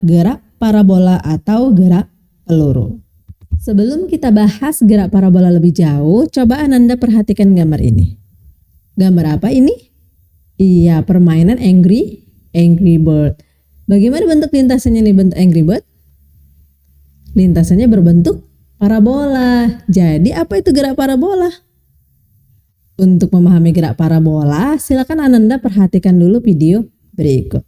gerak parabola atau gerak peluru. Sebelum kita bahas gerak parabola lebih jauh, coba Ananda perhatikan gambar ini. Gambar apa ini? Iya, permainan Angry Bird. Bagaimana bentuk lintasannya nih, bentuk Angry Bird? Lintasannya berbentuk parabola. Jadi apa itu gerak parabola? Untuk memahami gerak parabola, silakan Ananda perhatikan dulu video berikut.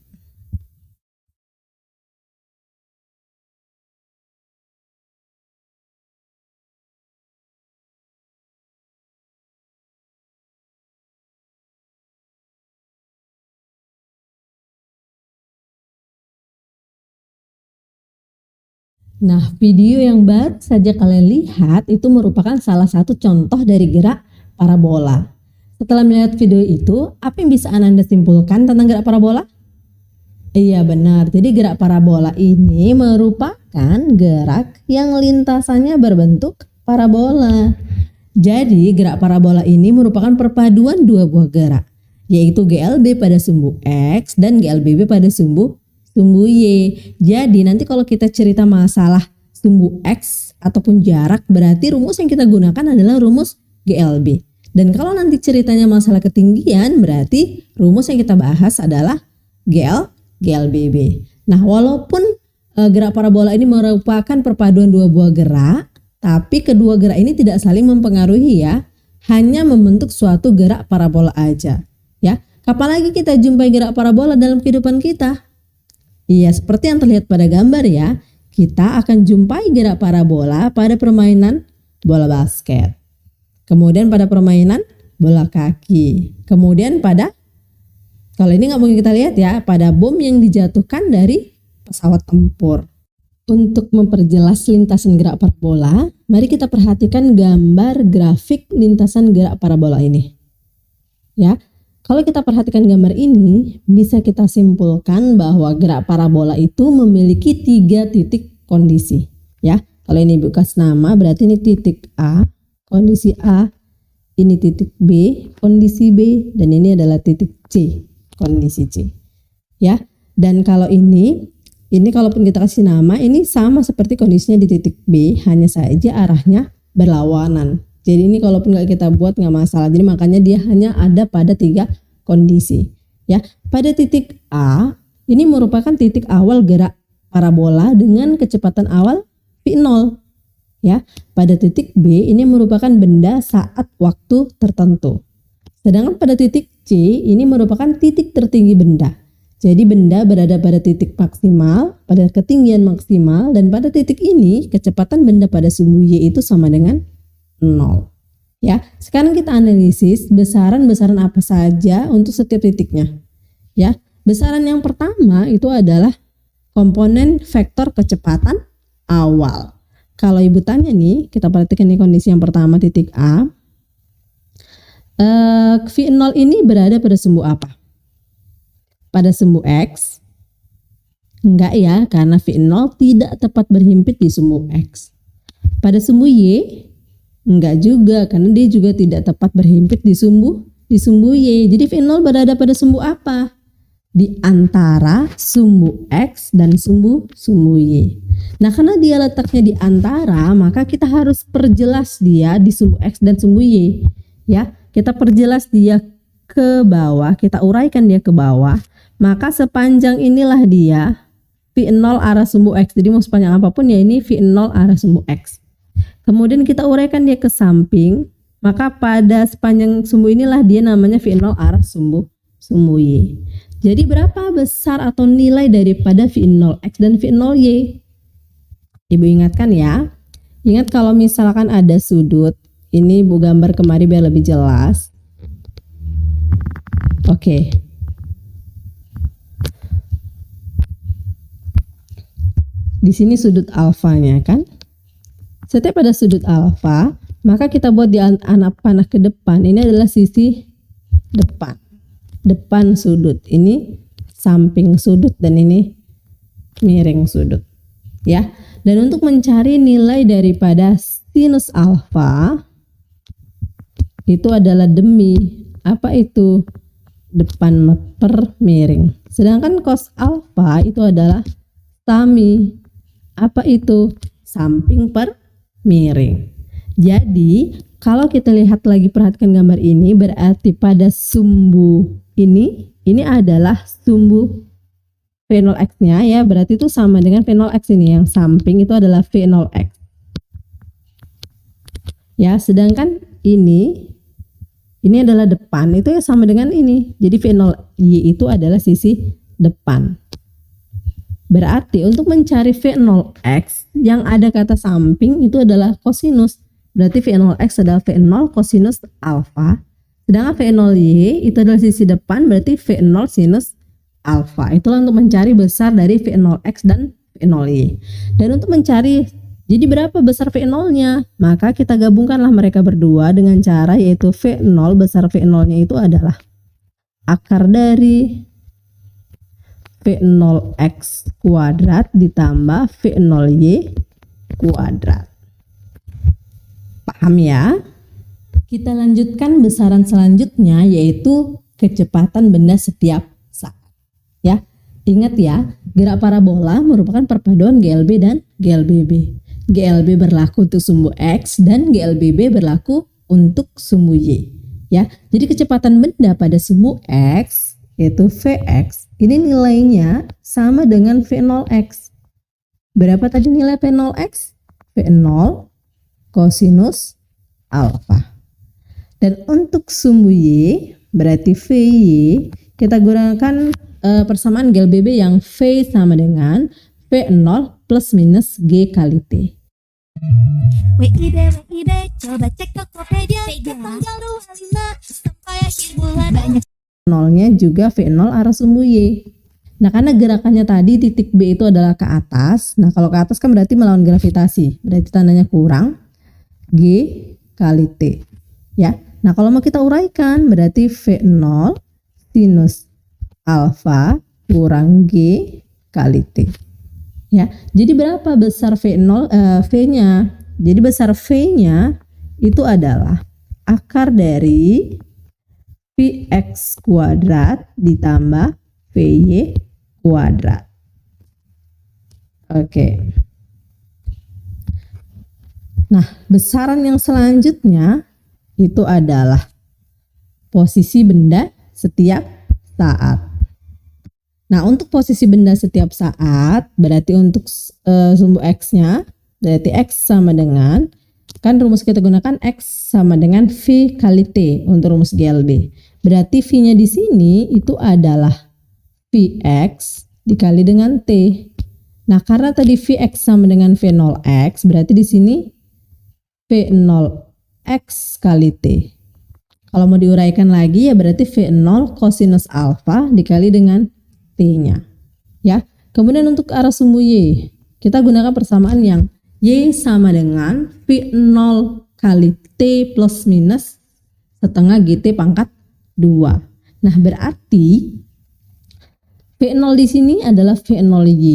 Nah, video yang baru saja kalian lihat itu merupakan salah satu contoh dari gerak parabola. Setelah melihat video itu, apa yang bisa Ananda simpulkan tentang gerak parabola? Iya benar, jadi gerak parabola ini merupakan gerak yang lintasannya berbentuk parabola. Jadi gerak parabola ini merupakan perpaduan dua buah gerak, yaitu GLB pada sumbu X dan GLBB pada sumbu Y. Jadi nanti kalau kita cerita masalah sumbu X ataupun jarak, berarti rumus yang kita gunakan adalah rumus GLB. Dan kalau nanti ceritanya masalah ketinggian, berarti rumus yang kita bahas adalah GLBB. Nah, walaupun gerak parabola ini merupakan perpaduan dua buah gerak, tapi kedua gerak ini tidak saling mempengaruhi ya, hanya membentuk suatu gerak parabola aja. Ya, kapan lagi kita jumpai gerak parabola dalam kehidupan kita? Iya, seperti yang terlihat pada gambar ya, kita akan jumpai gerak parabola pada permainan bola basket. Kemudian pada permainan bola kaki. Kemudian pada, kalau ini nggak mungkin kita lihat ya, pada bom yang dijatuhkan dari pesawat tempur. Untuk memperjelas lintasan gerak parabola, mari kita perhatikan gambar grafik lintasan gerak parabola ini. Ya. Kalau kita perhatikan gambar ini, bisa kita simpulkan bahwa gerak parabola itu memiliki 3 titik kondisi. Ya, kalau ini bekas nama, berarti ini titik A, kondisi A, ini titik B, kondisi B, dan ini adalah titik C, kondisi C. Ya, dan kalau ini kalaupun kita kasih nama, ini sama seperti kondisinya di titik B, hanya saja arahnya berlawanan. Jadi ini kalaupun nggak kita buat nggak masalah. Jadi makanya dia hanya ada pada 3 kondisi. Ya, pada titik A ini merupakan titik awal gerak parabola dengan kecepatan awal v0. Ya, pada titik B ini merupakan benda saat waktu tertentu. Sedangkan pada titik C ini merupakan titik tertinggi benda. Jadi benda berada pada titik maksimal, pada ketinggian maksimal, dan pada titik ini kecepatan benda pada sumbu Y itu sama dengan 0. Ya, sekarang kita analisis besaran-besaran apa saja untuk setiap titiknya. Ya, besaran yang pertama itu adalah komponen vektor kecepatan awal. Kalau ibu tanya nih, kita perhatikan nih kondisi yang pertama titik A. V0 ini berada pada sumbu apa? Pada sumbu X? Enggak ya, karena V0 tidak tepat berhimpit di sumbu X. Pada sumbu Y? Enggak juga, karena dia juga tidak tepat berhimpit di sumbu Y. Jadi V0 berada pada sumbu apa? Di antara sumbu X dan sumbu Y. Nah, karena dia letaknya di antara, maka kita harus perjelas dia di sumbu X dan sumbu Y. Ya, kita perjelas dia ke bawah, kita uraikan dia ke bawah, maka sepanjang inilah dia V0 arah sumbu X. Jadi mau sepanjang apapun ya ini V0 arah sumbu X. Kemudian kita uraikan dia ke samping, maka pada sepanjang sumbu inilah dia namanya V0 arah sumbu Y. Jadi berapa besar atau nilai daripada V0X dan V0Y? Ibu ingatkan ya. Ingat kalau misalkan ada sudut, ini ibu gambar kemari biar lebih jelas. Oke. Di sini sudut alfanya kan? Setiap ada sudut alfa, maka kita buat di anak panah ke depan. Ini adalah sisi depan. Depan sudut. Ini samping sudut dan ini miring sudut. Ya. Dan untuk mencari nilai daripada sinus alfa itu adalah demi apa itu? Depan per miring. Sedangkan cos alfa itu adalah SAMI. Apa itu? Samping per miring. Jadi kalau kita lihat lagi, perhatikan gambar ini, berarti pada sumbu ini adalah sumbu V0x-nya ya, berarti itu sama dengan V0x ini, yang samping itu adalah V0x. Ya, sedangkan ini adalah depan, itu ya sama dengan ini. Jadi V0y itu adalah sisi depan. Berarti untuk mencari V0x yang ada kata samping itu adalah kosinus. Berarti V0x adalah V0 kosinus alfa. Sedangkan V0y itu adalah sisi depan, berarti V0 sinus alfa. Itulah untuk mencari besar dari V0x dan V0y. Dan untuk mencari jadi berapa besar V0-nya, maka kita gabungkanlah mereka berdua dengan cara yaitu V0 besar V0-nya itu adalah akar dari V0x kuadrat ditambah V0y kuadrat. Paham ya? Kita lanjutkan besaran selanjutnya yaitu kecepatan benda setiap saat. Ya, ingat ya, gerak parabola merupakan perpaduan GLB dan GLBB. GLB berlaku untuk sumbu X dan GLBB berlaku untuk sumbu Y. Ya, jadi kecepatan benda pada sumbu X yaitu Vx ini nilainya sama dengan V0x. Berapa tadi nilai V0x? V0 kosinus alfa. Dan untuk sumbu Y berarti Vy kita gunakan persamaan GLBB yang V sama dengan V0 plus minus G kali T. WID coba cek Tokopedia tanggal 25 sampai akhir bulan banyak. Nolnya juga V0 arah sumbu Y. Nah, karena gerakannya tadi titik B itu adalah ke atas. Nah, kalau ke atas kan berarti melawan gravitasi. Berarti tandanya kurang G kali T. Ya. Nah, kalau mau kita uraikan berarti V0 sinus alfa kurang G kali T. Ya. Jadi berapa besar V-nya? Jadi besar V-nya itu adalah akar dari Vx kuadrat ditambah Vy kuadrat. Oke. Nah, besaran yang selanjutnya itu adalah posisi benda setiap saat. Nah, untuk posisi benda setiap saat berarti untuk sumbu X-nya berarti X sama dengan, kan rumus kita gunakan X sama dengan V kali T untuk rumus GLB. Berarti V-nya di sini itu adalah Vx dikali dengan T. Nah, karena tadi Vx sama dengan V0x, berarti di sini V0x kali T. Kalau mau diuraikan lagi ya berarti V0 kosinus alfa dikali dengan T-nya. Ya. Kemudian untuk arah sumbu Y, kita gunakan persamaan yang Y sama dengan V0 kali T plus minus setengah GT pangkat 2. Nah, berarti V0 di sini adalah V0Y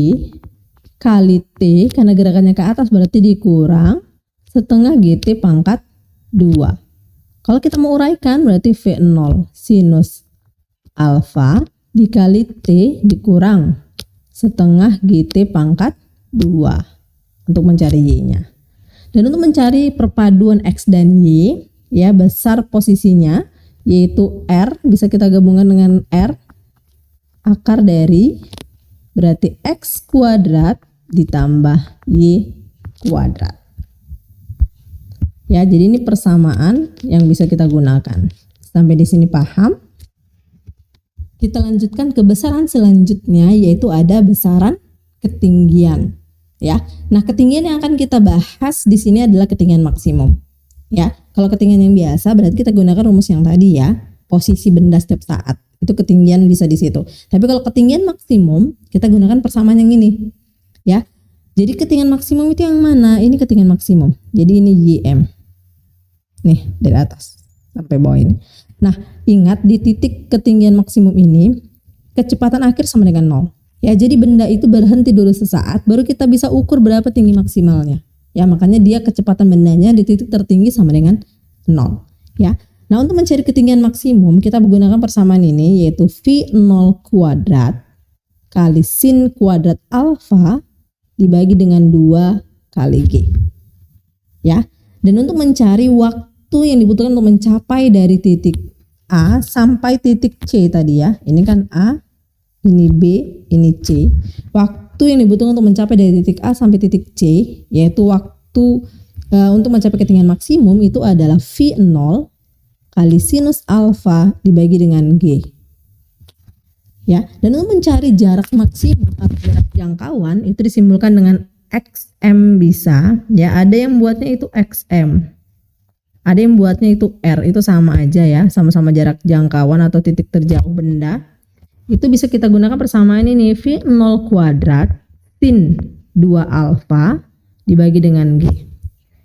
kali T, karena gerakannya ke atas berarti dikurang setengah GT pangkat 2. Kalau kita mau uraikan berarti V0 sinus alfa dikali T dikurang setengah GT pangkat 2 untuk mencari Y-nya. Dan untuk mencari perpaduan X dan Y, ya besar posisinya yaitu R, bisa kita gabungkan dengan R, akar dari berarti X kuadrat ditambah Y kuadrat. Ya, jadi ini persamaan yang bisa kita gunakan. Sampai di sini paham? Kita lanjutkan ke besaran selanjutnya yaitu ada besaran ketinggian. Ya, nah ketinggian yang akan kita bahas di sini adalah ketinggian maksimum. Ya, kalau ketinggian yang biasa berarti kita gunakan rumus yang tadi ya, posisi benda setiap saat. Itu ketinggian bisa di situ. Tapi kalau ketinggian maksimum kita gunakan persamaan yang ini. Ya. Jadi ketinggian maksimum itu yang mana? Ini ketinggian maksimum. Jadi ini YM. Nih, dari atas sampai bawah ini. Nah, ingat di titik ketinggian maksimum ini kecepatan akhir sama dengan 0. Ya, jadi benda itu berhenti dulu sesaat baru kita bisa ukur berapa tinggi maksimalnya. Ya, makanya dia kecepatan bendanya di titik tertinggi sama dengan 0. Ya. Nah, untuk mencari ketinggian maksimum kita menggunakan persamaan ini yaitu V0 kuadrat kali sin kuadrat alfa dibagi dengan 2 kali G. Ya. Dan untuk mencari waktu yang dibutuhkan untuk mencapai dari titik A sampai titik C tadi ya. Ini kan A, ini B, ini C. Waktu yang dibutuhkan untuk mencapai dari titik A sampai titik C, yaitu waktu untuk mencapai ketinggian maksimum itu adalah V0 kali sinus alfa dibagi dengan G. Ya, dan untuk mencari jarak maksimum atau jarak jangkauan itu disimbolkan dengan XM bisa. Ya, ada yang buatnya itu XM. Ada yang buatnya itu R, itu sama aja ya, sama-sama jarak jangkauan atau titik terjauh benda. Itu bisa kita gunakan persamaan ini V0 kuadrat sin 2 alfa dibagi dengan G.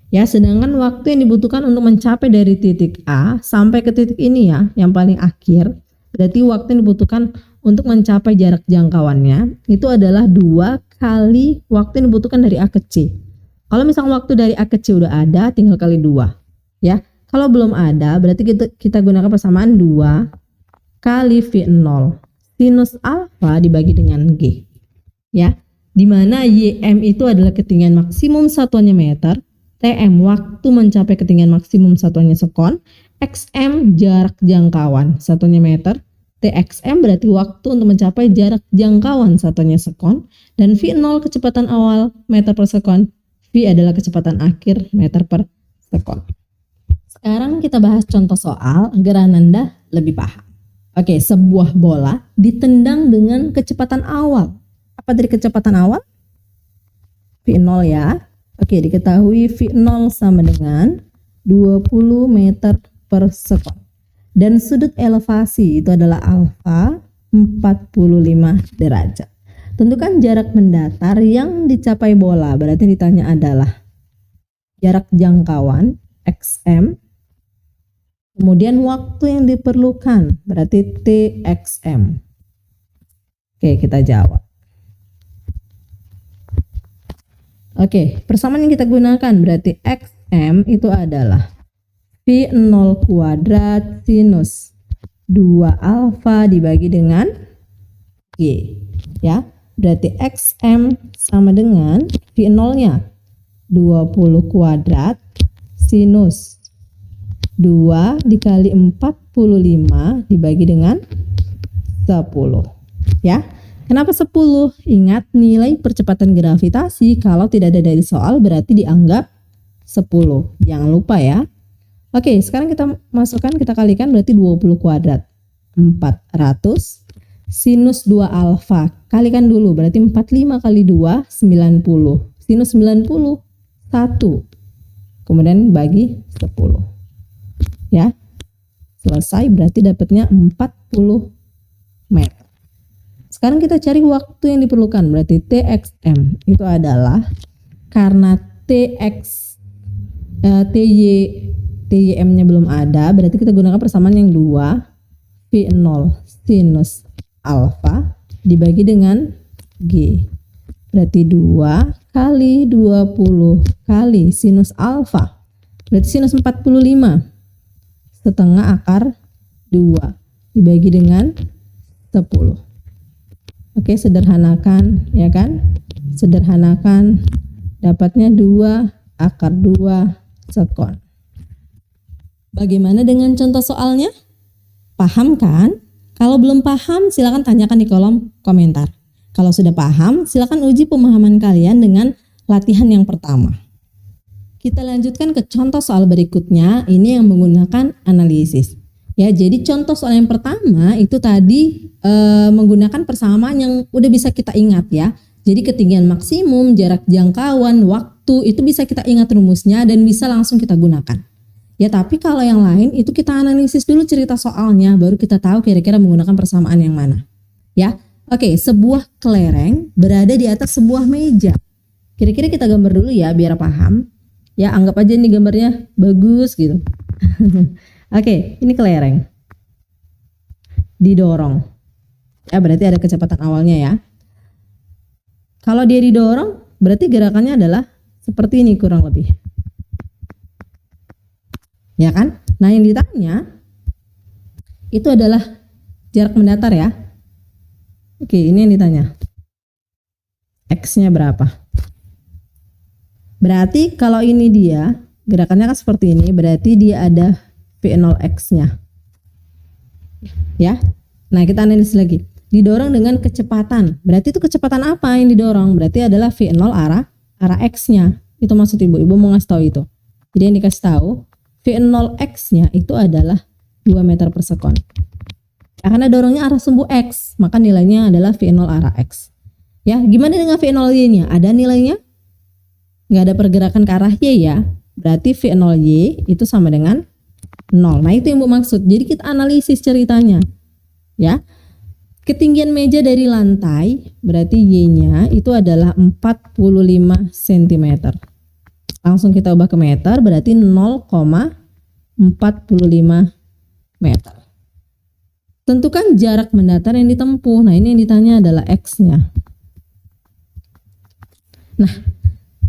Ya, sedangkan waktu yang dibutuhkan untuk mencapai dari titik A sampai ke titik ini ya, yang paling akhir, berarti waktu yang dibutuhkan untuk mencapai jarak jangkauannya itu adalah 2 kali waktu yang dibutuhkan dari A ke C. Kalau misalnya waktu dari A ke C udah ada, tinggal kali 2. Ya, kalau belum ada, berarti kita gunakan persamaan 2 kali V0 sinus alfa dibagi dengan G. Ya, di mana YM itu adalah ketinggian maksimum satuannya meter, TM waktu mencapai ketinggian maksimum satuannya sekon, XM jarak jangkauan satuannya meter, TXM berarti waktu untuk mencapai jarak jangkauan satuannya sekon, dan V0 kecepatan awal meter per sekon, V adalah kecepatan akhir meter per sekon. Sekarang kita bahas contoh soal agar Ananda lebih paham. Oke, sebuah bola ditendang dengan kecepatan awal. Apa dari kecepatan awal? V0 ya. Oke, diketahui V0 sama dengan 20 meter per sekon. Dan sudut elevasi itu adalah alfa 45 derajat. Tentukan jarak mendatar yang dicapai bola. Berarti ditanya adalah jarak jangkauan XM. Kemudian waktu yang diperlukan berarti TXM. Oke, kita jawab. Oke, persamaan yang kita gunakan berarti XM itu adalah V0 kuadrat sinus 2 alfa dibagi dengan G. Ya, berarti XM sama dengan V0-nya 20 kuadrat sinus 2 dikali 45 dibagi dengan 10. Ya, kenapa 10? Ingat nilai percepatan gravitasi kalau tidak ada dari soal berarti dianggap 10. Jangan lupa ya. Oke, sekarang kita masukkan, kita kalikan berarti 20 kuadrat 400 sinus 2 alfa. Kalikan dulu berarti 45 kali 2 90. Sinus 90 1. Kemudian bagi 10. Ya, selesai berarti dapatnya 40 meter. Sekarang kita cari waktu yang diperlukan berarti TXM itu adalah karena TYM-nya belum ada, berarti kita gunakan persamaan yang 2 V0 sinus alfa dibagi dengan G. Berarti 2 kali 20 kali sinus alfa. Berarti sinus 45 setengah akar 2 dibagi dengan 10. Oke, sederhanakan ya kan? Sederhanakan, dapatnya 2 akar 2 sekon. Bagaimana dengan contoh soalnya? Paham kan? Kalau belum paham silakan tanyakan di kolom komentar. Kalau sudah paham silakan uji pemahaman kalian dengan latihan yang pertama. Kita lanjutkan ke contoh soal berikutnya, ini yang menggunakan analisis. Ya, jadi contoh soal yang pertama itu tadi menggunakan persamaan yang udah bisa kita ingat ya. Jadi ketinggian maksimum, jarak jangkauan, waktu itu bisa kita ingat rumusnya dan bisa langsung kita gunakan. Ya, tapi kalau yang lain itu kita analisis dulu cerita soalnya, baru kita tahu kira-kira menggunakan persamaan yang mana. Ya, oke, sebuah kelereng berada di atas sebuah meja. Kira-kira kita gambar dulu ya biar paham. Ya, anggap aja ini gambarnya bagus gitu. Oke, ini kelereng. Didorong. Ya, berarti ada kecepatan awalnya ya. Kalau dia didorong, berarti gerakannya adalah seperti ini kurang lebih. Ya kan? Nah, yang ditanya itu adalah jarak mendatar ya. Oke, ini yang ditanya. X-nya berapa? Berarti kalau ini dia, gerakannya kan seperti ini, berarti dia ada V0X-nya. Ya. Nah, kita analisis lagi. Didorong dengan kecepatan. Berarti itu kecepatan apa yang didorong? Berarti adalah V0 arah X-nya. Itu maksud Ibu. Ibu mau ngasih tahu itu. Jadi yang dikasih tahu, V0X-nya itu adalah 2 meter per sekon. Karena dorongnya arah sumbu X, maka nilainya adalah V0 arah X. Ya, gimana dengan V0Y-nya? Ada nilainya? Nggak ada pergerakan ke arah Y ya. Berarti V0Y itu sama dengan 0. Nah, itu yang Bu maksud. Jadi kita analisis ceritanya. Ya. Ketinggian meja dari lantai, berarti Y-nya itu adalah 45 cm. Langsung kita ubah ke meter, berarti 0,45 meter. Tentukan jarak mendatar yang ditempuh. Nah, ini yang ditanya adalah X-nya. Nah,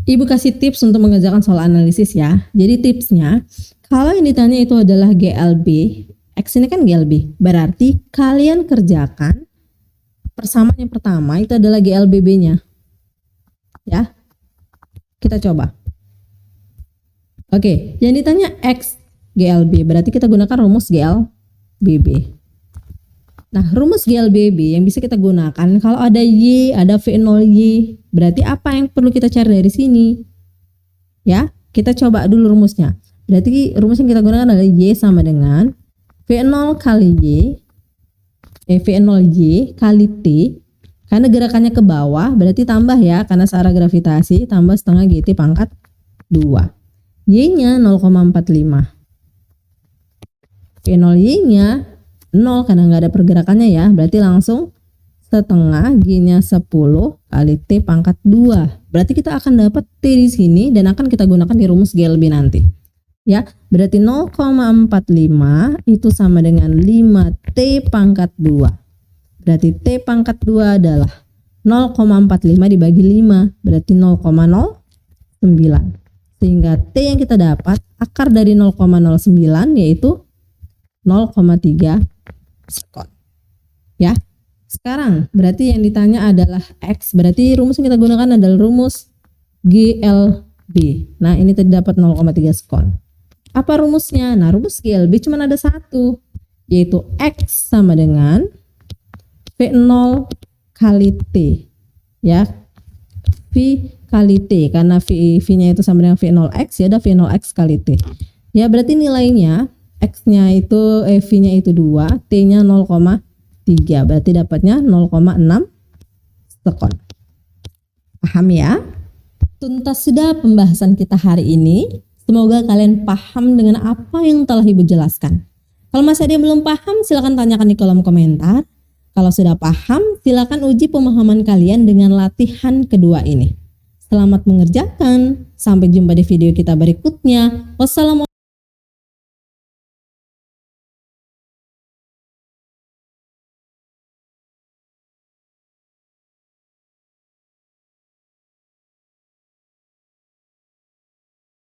Ibu kasih tips untuk mengerjakan soal analisis ya. Jadi tipsnya, kalau yang ditanya itu adalah GLB, X ini kan GLB, berarti kalian kerjakan persamaan yang pertama itu adalah GLBB-nya. Ya. Kita coba. Oke, yang ditanya X GLB, berarti kita gunakan rumus GLBB. Nah, rumus GLBB yang bisa kita gunakan kalau ada Y, ada V0Y, berarti apa yang perlu kita cari dari sini? Ya, kita coba dulu rumusnya. Berarti rumus yang kita gunakan adalah Y sama dengan V0 kali Y, V0Y kali T, karena gerakannya ke bawah, berarti tambah ya, karena searah gravitasi, tambah setengah GT pangkat 2. Y-nya 0,45. V0Y-nya 0 karena nggak ada pergerakannya ya, berarti langsung setengah G-nya 10 kali T pangkat 2. Berarti kita akan dapat T di sini dan akan kita gunakan di rumus GLB nanti. Ya, berarti 0,45 itu sama dengan 5T pangkat 2. Berarti T pangkat 2 adalah 0,45 dibagi 5, berarti 0,09. Sehingga T yang kita dapat akar dari 0,09 yaitu 0,3 sekon. Ya. Sekarang berarti yang ditanya adalah X. Berarti rumus yang kita gunakan adalah rumus GLB. Nah, ini tadi dapat 0,3 sekon. Apa rumusnya? Nah, rumus GLB cuma ada satu, yaitu X sama dengan V0 kali T. Ya. V kali T, karena V-nya itu sama dengan V0X, ya ada V0X kali T. Ya, berarti nilainya X-nya itu, V-nya itu 2, T-nya 0,3, berarti dapatnya 0,6 sekon. Paham ya? Tuntas sudah pembahasan kita hari ini. Semoga kalian paham dengan apa yang telah Ibu jelaskan. Kalau masih ada yang belum paham, silakan tanyakan di kolom komentar. Kalau sudah paham, silakan uji pemahaman kalian dengan latihan kedua ini. Selamat mengerjakan. Sampai jumpa di video kita berikutnya. Wassalamualaikum.